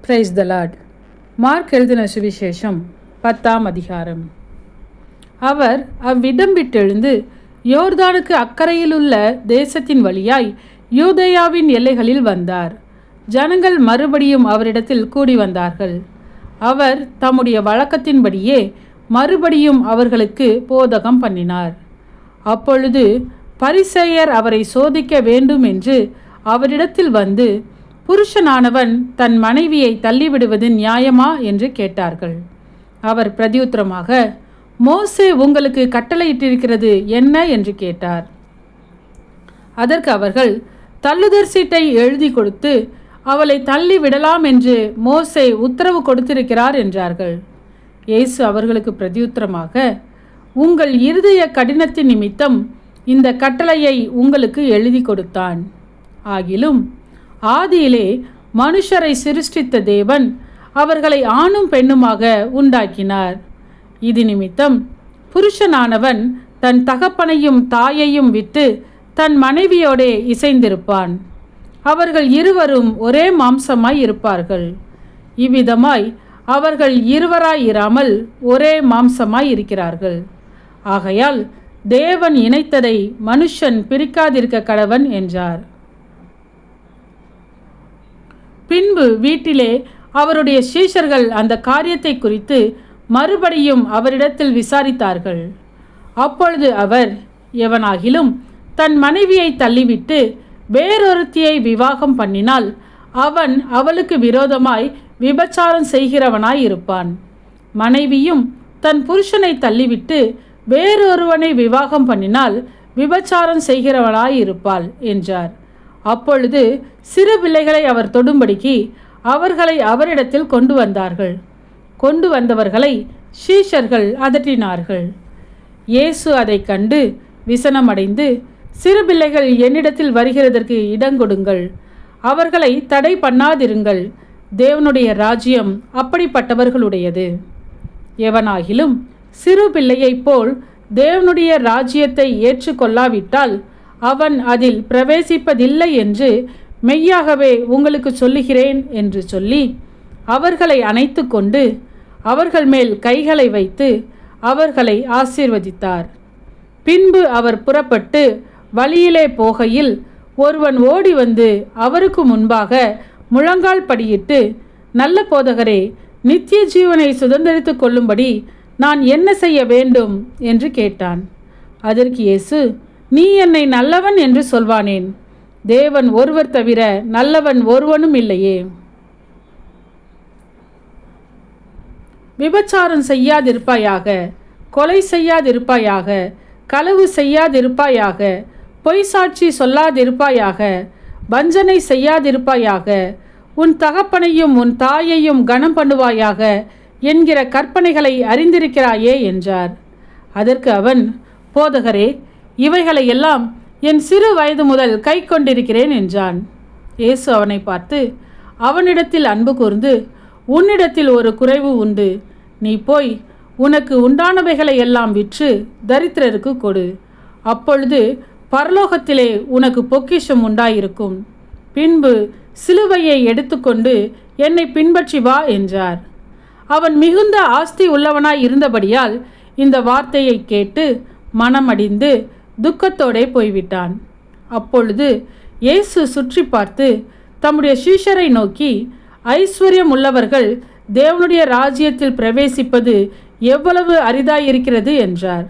Praise the Lord. Mark எழுதின சுவிசேஷம் 10ஆம் அதிகாரம். அவர் அவ்விடம் விட்டெழுந்து யோர்தானுக்கு அக்கறையிலுள்ள தேசத்தின் வழியாய் யூதேயாவின் எல்லைகளில் வந்தார். ஜனங்கள் மறுபடியும் அவரிடத்தில் கூடி வந்தார்கள். அவர் தம்முடைய வழக்கத்தின்படியே மறுபடியும் அவர்களுக்கு போதகம் பண்ணினார். அப்பொழுது பரிசேயர் அவரை சோதிக்க வேண்டும் என்று அவரிடத்தில் வந்து, புருஷனானவன் தன் மனைவியை தள்ளிவிடுவது நியாயமா என்று கேட்டார்கள். அவர் பிரதியுத்தரமாக, மோசே உங்களுக்கு கட்டளையிட்டிருக்கிறது என்ன என்று கேட்டார். அதற்கு அவர்கள், தள்ளுதற் சீட்டை எழுதி கொடுத்து அவளை தள்ளி விடலாம் என்று மோசே உத்தரவு கொடுத்திருக்கிறார் என்றார்கள். இயேசு அவர்களுக்கு பிரதியுத்தரமாக, உங்கள் இருதய கடினத்தின் நிமித்தம் இந்த கட்டளையை உங்களுக்கு எழுதி கொடுத்தான். ஆகிலும் ஆதியிலே மனுஷரை சிருஷ்டித்த தேவன் அவர்களை ஆணும் பெண்ணுமாக உண்டாக்கினார். இது நிமித்தம் புருஷனானவன் தன் தகப்பனையும் தாயையும் விட்டு தன் மனைவியோடே இசைந்திருப்பான். அவர்கள் இருவரும் ஒரே மாம்சமாய் இருப்பார்கள். இவ்விதமாய் அவர்கள் இருவராயிராமல் ஒரே மாம்சமாய் இருக்கிறார்கள். ஆகையால் தேவன் இணைத்ததை மனுஷன் பிரிக்காதிருக்க கடவன் என்றார். பின்பு வீட்டிலே அவருடைய சீஷர்கள் அந்த காரியத்தை குறித்து மறுபடியும் அவரிடத்தில் விசாரித்தார்கள். அப்பொழுது அவர், எவனாகிலும் தன் மனைவியை தள்ளிவிட்டு வேறொருத்தியை விவாகம் பண்ணினால் அவன் அவளுக்கு விரோதமாய் விபச்சாரம் செய்கிறவனாய் இருப்பான். மனைவியும் தன் புருஷனை தள்ளிவிட்டு வேறொருவனை விவாகம் பண்ணினால் விபச்சாரம் செய்கிறவனாய் இருப்பாள் என்றார். அப்பொழுது சிறு பிள்ளைகளை அவர் தொடும்படிக்கு அவர்களை அவரிடத்தில் கொண்டு வந்தார்கள். கொண்டு வந்தவர்களை சீஷர்கள் அதட்டினார்கள். இயேசு அதை கண்டு விசனமடைந்து, சிறு பிள்ளைகள் என்னிடத்தில் வருகிறதற்கு இடங்கொடுங்கள், அவர்களை தடை பண்ணாதிருங்கள், தேவனுடைய ராஜ்யம் அப்படிப்பட்டவர்களுடையது. எவனாகிலும் சிறு பிள்ளையைப் போல் தேவனுடைய ராஜ்யத்தை ஏற்றுக்கொள்ளாவிட்டால் அவன் அதில் பிரவேசிப்பதில்லை என்று மெய்யாகவே உங்களுக்கு சொல்லுகிறேன் என்று சொல்லி அவர்களை அணைத்து கொண்டு அவர்கள் மேல் கைகளை வைத்து அவர்களை ஆசீர்வதித்தார். பின்பு அவர் புறப்பட்டு வழியிலே போகையில் ஒருவன் ஓடி வந்து அவருக்கு முன்பாக முழங்கால் படியிட்டு, நல்ல போதகரே, நித்திய ஜீவனை சுதந்திரித்து கொள்ளும்படி நான் என்ன செய்ய வேண்டும் என்று கேட்டான். அதற்கு இயேசு, நீ என்னை நல்லவன் என்று சொல்வானேன்? தேவன் ஒருவர் தவிர நல்லவன் ஒருவனும் இல்லையே. விபச்சாரம் செய்யாதிருப்பாயாக, கொலை செய்யாதிருப்பாயாக, களவு செய்யாதிருப்பாயாக, பொய் சாட்சி சொல்லாதிருப்பாயாக, வஞ்சனை செய்யாதிருப்பாயாக, உன் தகப்பனையும் உன் தாயையும் கனம் பண்ணுவாயாக என்கிற கற்பனைகளை அறிந்திருக்கிறாயே என்றார். அதற்கு அவன், போதகரே, இவைகளை எல்லாம் என் சிறு வயது முதல் கை கொண்டிருக்கிறேன் என்றான். இயேசு அவனை பார்த்து அவனிடத்தில் அன்பு கூர்ந்து, உன்னிடத்தில் ஒரு குறைவு உண்டு. நீ போய் உனக்கு உண்டானவைகளை எல்லாம் விற்று தரித்திரருக்கு கொடு. அப்பொழுது பரலோகத்திலே உனக்கு பொக்கிஷம் உண்டாயிருக்கும். பின்பு சிலுவையை எடுத்துக்கொண்டு என்னை பின்பற்றி வா என்றார். அவன் மிகுந்த ஆஸ்தி உள்ளவனாய் இருந்தபடியால் இந்த வார்த்தையை கேட்டு மனமடிந்து துக்கத்தோடே போய்விட்டான். அப்பொழுது இயேசு சுற்றி பார்த்து தம்முடைய சீஷரை நோக்கி, ஐஸ்வர்யம் உள்ளவர்கள் தேவனுடைய ராஜ்யத்தில் பிரவேசிப்பது எவ்வளவு அரிதாயிருக்கிறது என்றார்.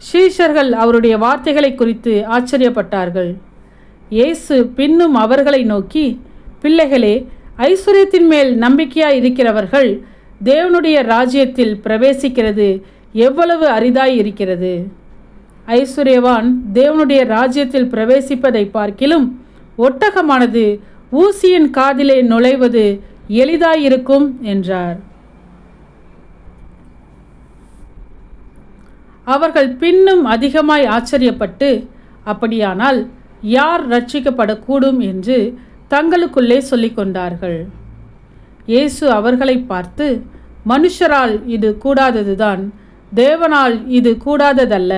சீஷர்கள் அவருடைய வார்த்தைகளை குறித்து ஆச்சரியப்பட்டார்கள். இயேசு பின்னும் அவர்களை நோக்கி, பிள்ளைகளே, ஐஸ்வர்யத்தின் மேல் நம்பிக்கையாய் இருக்கிறவர்கள் தேவனுடைய ராஜ்யத்தில் பிரவேசிக்கிறது எவ்வளவு அரிதாயிருக்கிறது. ஐஸ்வர்யவான் தேவனுடைய ராஜ்யத்தில் பிரவேசிப்பதை பார்க்கிலும் ஒட்டகமானது ஊசியின் காதிலே நுழைவது எளிதாயிருக்கும் என்றார். அவர்கள் பின்னும் அதிகமாய் ஆச்சரியப்பட்டு, அப்படியானால் யார் ரட்சிக்கப்படக்கூடும் என்று தங்களுக்குள்ளே சொல்லிக் கொண்டார்கள். இயேசு அவர்களை பார்த்து, மனுஷரால் இது கூடாததுதான், தேவனால் இது கூடாததல்ல,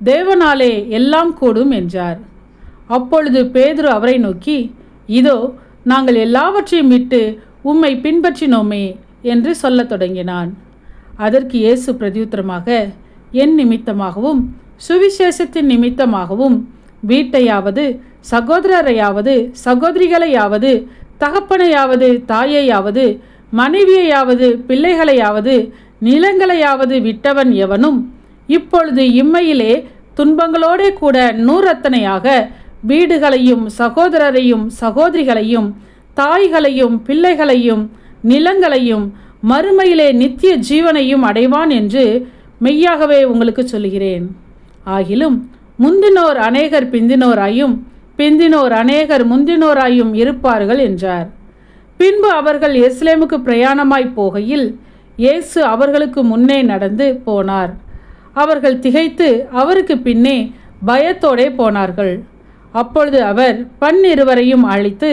தேவனாலே எல்லாம் கூடும் என்றார். அப்பொழுது பேதுரு அவரை நோக்கி, இதோ நாங்கள் எல்லாவற்றையும் விட்டு உம்மை பின்பற்றினோமே என்று சொல்லத் தொடங்கினான். அதற்கு இயேசு பிரதியுத்தரமாக, என் நிமித்தமாகவும் சுவிசேஷத்தின் நிமித்தமாகவும் வீட்டையாவது சகோதரரையாவது சகோதரிகளையாவது தகப்பனையாவது தாயையாவது மனைவியையாவது பிள்ளைகளையாவது நிலங்களையாவது விட்டவன் எவனும் இப்பொழுது இம்மையிலே துன்பங்களோடே கூட நூறத்தனையாக வீடுகளையும் சகோதரரையும் சகோதரிகளையும் தாய்களையும் பிள்ளைகளையும் நிலங்களையும் மறுமையிலே நித்திய ஜீவனையும் அடைவான் என்று மெய்யாகவே உங்களுக்கு சொல்கிறேன். ஆகிலும் முந்தினோர் அநேகர் பிந்தினோராயும் பிந்தினோர் அநேகர் முந்தினோராயும் இருப்பார்கள் என்றார். பின்பு அவர்கள் எருசலேமுக்கு பிரயாணமாய் போகையில் இயேசு அவர்களுக்கு முன்னே நடந்து போனார். அவர்கள் திகைத்து அவருக்கு பின்னே பயத்தோடே போனார்கள். அப்பொழுது அவர் 12 அழைத்து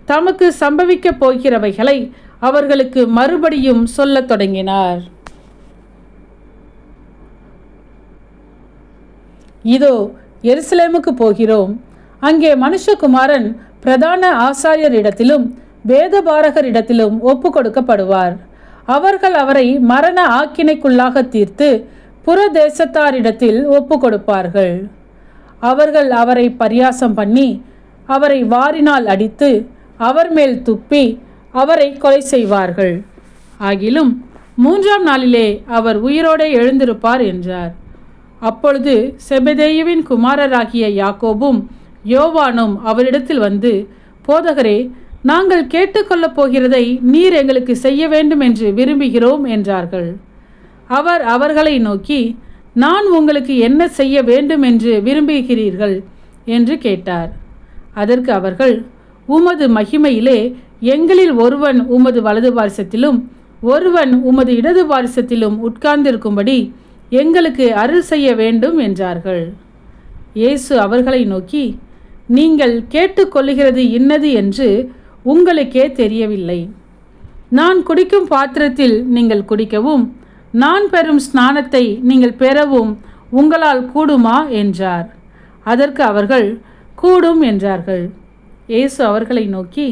தமக்கு சம்பவிக்கப் போகிறவைகளை அவர்களுக்கு மறுபடியும் சொல்லத் தொடங்கினார். இதோ எருசலேமுக்கு போகிறோம். அங்கே மனுஷகுமாரன் பிரதான ஆசாரியரிடத்திலும் வேதபாரகரிடத்திலும் ஒப்பு கொடுக்கப்படுவார். அவர்கள் அவரை மரண ஆக்கினைக்குள்ளாக தீர்த்து புறதேசத்தாரிடத்தில் ஒப்பு கொடுப்பார்கள். அவர்கள் அவரை பரியாசம் பண்ணி அவரை வாரினால் அடித்து அவர் மேல் துப்பி அவரை கொலை செய்வார்கள். ஆகிலும் 3ஆம் நாளிலே அவர் உயிரோடு எழுந்திருப்பார் என்றார். அப்பொழுது செபெதேயுவின் குமாரராகிய யாக்கோபும் யோவானும் அவரிடத்தில் வந்து, போதகரே, நாங்கள் கேட்டுக்கொள்ளப் போகிறதை நீர் எங்களுக்கு செய்ய வேண்டும் என்று விரும்புகிறோம் என்றார்கள். அவர் அவர்களை நோக்கி, நான் உங்களுக்கு என்ன செய்ய வேண்டும் என்று விரும்புகிறீர்கள் என்று கேட்டார். அதற்கு அவர்கள், உமது மகிமையிலே எங்களில் ஒருவன் உமது வலது பாரிசத்திலும் ஒருவன் உமது இடது பாரிசத்திலும் உட்கார்ந்திருக்கும்படி எங்களுக்கு அருள் செய்ய வேண்டும் என்றார்கள். இயேசு அவர்களை நோக்கி, நீங்கள் கேட்டுக்கொள்ளுகிறது இன்னது என்று உங்களுக்கே தெரியவில்லை. நான் குடிக்கும் பாத்திரத்தில் நீங்கள் குடிக்கவும் நான் பெறும் ஸ்நானத்தை நீங்கள் பெறவும் உங்களால் கூடுமா என்றார். அதற்கு அவர்கள் கூடும் என்றார்கள். இயேசு அவர்களை நோக்கி,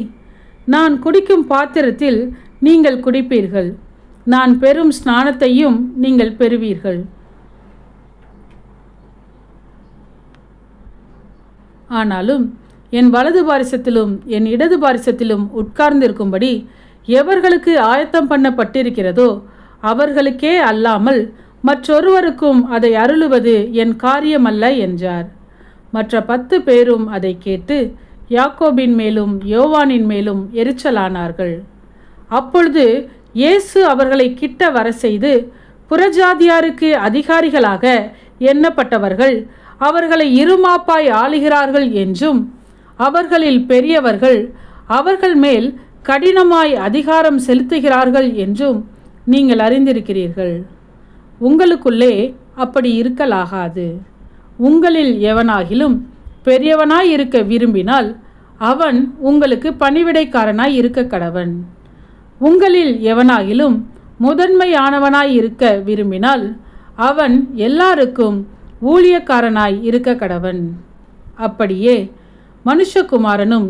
நான் குடிக்கும் பாத்திரத்தில் நீங்கள் குடிப்பீர்கள், நான் பெறும் ஸ்நானத்தையும் நீங்கள் பெறுவீர்கள். ஆனாலும் என் வலது பாரிசத்திலும் என் இடது பாரிசத்திலும் உட்கார்ந்திருக்கும்படி எவர்களுக்கு ஆயத்தம் பண்ணப்பட்டிருக்கிறதோ அவர்களுக்கே அல்லாமல் மற்றொருவருக்கும் அதை அருளுவது என் காரியமல்ல என்றார். மற்ற 10 பேரும் அதை கேட்டு யாக்கோபின் மேலும் யோவானின் மேலும் எரிச்சலானார்கள். அப்பொழுது இயேசு அவர்களை கிட்ட வர செய்து, புறஜாதியாருக்கு அதிகாரிகளாக எண்ணப்பட்டவர்கள் அவர்களை இருமாப்பாய் ஆளுகிறார்கள் என்றும் அவர்களில் பெரியவர்கள் அவர்கள் மேல் கடினமாய் அதிகாரம் செலுத்துகிறார்கள் என்றும் நீங்கள் அறிந்திருக்கிறீர்கள். உங்களுக்குள்ளே அப்படி இருக்கலாகாது. உங்களில் எவனாகிலும் பெரியவனாய் இருக்க விரும்பினால் அவன் உங்களுக்கு பணிவிடைக்காரனாய் இருக்க கடவன். உங்களில் எவனாகிலும் முதன்மையானவனாய் இருக்க விரும்பினால் அவன் எல்லாருக்கும் ஊழியக்காரனாய் இருக்க கடவன். அப்படியே மனுஷகுமாரனும்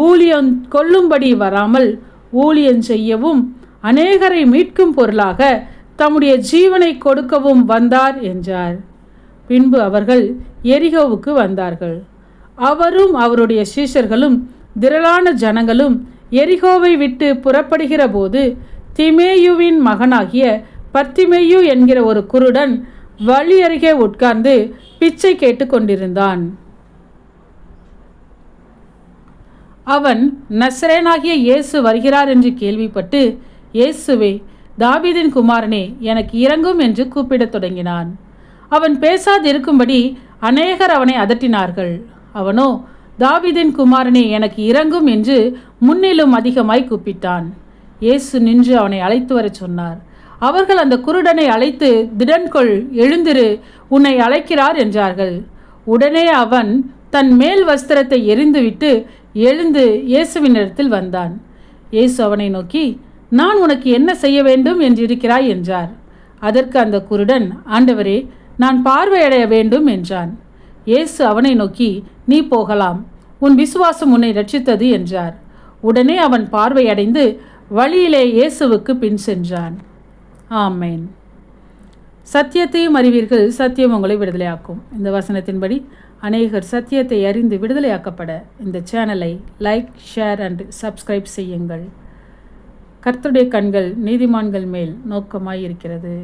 ஊழியம் கொள்ளும்படி வராமல் ஊழியம் செய்யவும் அநேகரை மீட்கும் பொருளாக தம்முடைய ஜீவனை கொடுக்கவும் வந்தார் என்றார். பின்பு அவர்கள் எரிகோவுக்கு வந்தார்கள். அவரும் அவருடைய சீஷர்களும் திரளான ஜனங்களும் எரிகோவை விட்டு புறப்படுகிற போது திமேயுவின் மகனாகிய பர்த்திமேயு என்கிற ஒரு குருடன் வழி அருகே உட்கார்ந்து பிச்சை கேட்டு கொண்டிருந்தான். அவன் நசரேனாகிய இயேசு வருகிறார் என்று கேள்விப்பட்டு, இயேசுவே, தாவீதின் குமாரனே, எனக்கு இரங்கும் என்று கூப்பிடத் தொடங்கினான். அவன் பேசாதிருக்கும்படி அநேகர் அவனை அதட்டினார்கள். அவனோ, தாவீதின் குமாரனே, எனக்கு இரங்கும் என்று முன்னிலும் அதிகமாய் கூப்பிட்டான். இயேசு நின்று அவனை அழைத்து வரச் சொன்னார். அவர்கள் அந்த குருடனை அழைத்து, திடன்கொள், எழுந்திரு, உன்னை அழைக்கிறார் என்றார்கள். உடனே அவன் தன் மேல் வஸ்திரத்தை எறிந்துவிட்டு எழுந்து இயேசுவினிடத்தில் வந்தான். இயேசு அவனை நோக்கி, நான் உனக்கு என்ன செய்ய வேண்டும் என்றிருக்கிறாய் என்றார். அதற்கு அந்த குருடன், ஆண்டவரே, நான் பார்வையடைய வேண்டும் என்றான். இயேசு அவனை நோக்கி, நீ போகலாம், உன் விசுவாசம் உன்னை ரட்சித்தது என்றார். உடனே அவன் பார்வையடைந்து வழியிலே இயேசுவுக்கு பின் சென்றான். ஆமேன். சத்தியத்தையும் அறிவீர்கள், சத்தியம் உங்களை விடுதலையாக்கும். இந்த வசனத்தின்படி அநேகர் சத்தியத்தை அறிந்து விடுதலையாக்கப்பட இந்த சேனலை லைக், ஷேர் அண்ட் சப்ஸ்கிரைப் செய்யுங்கள். கர்த்தருடைய கண்கள் நீதிமான்கள் மேல் நோக்கமாயிருக்கிறது.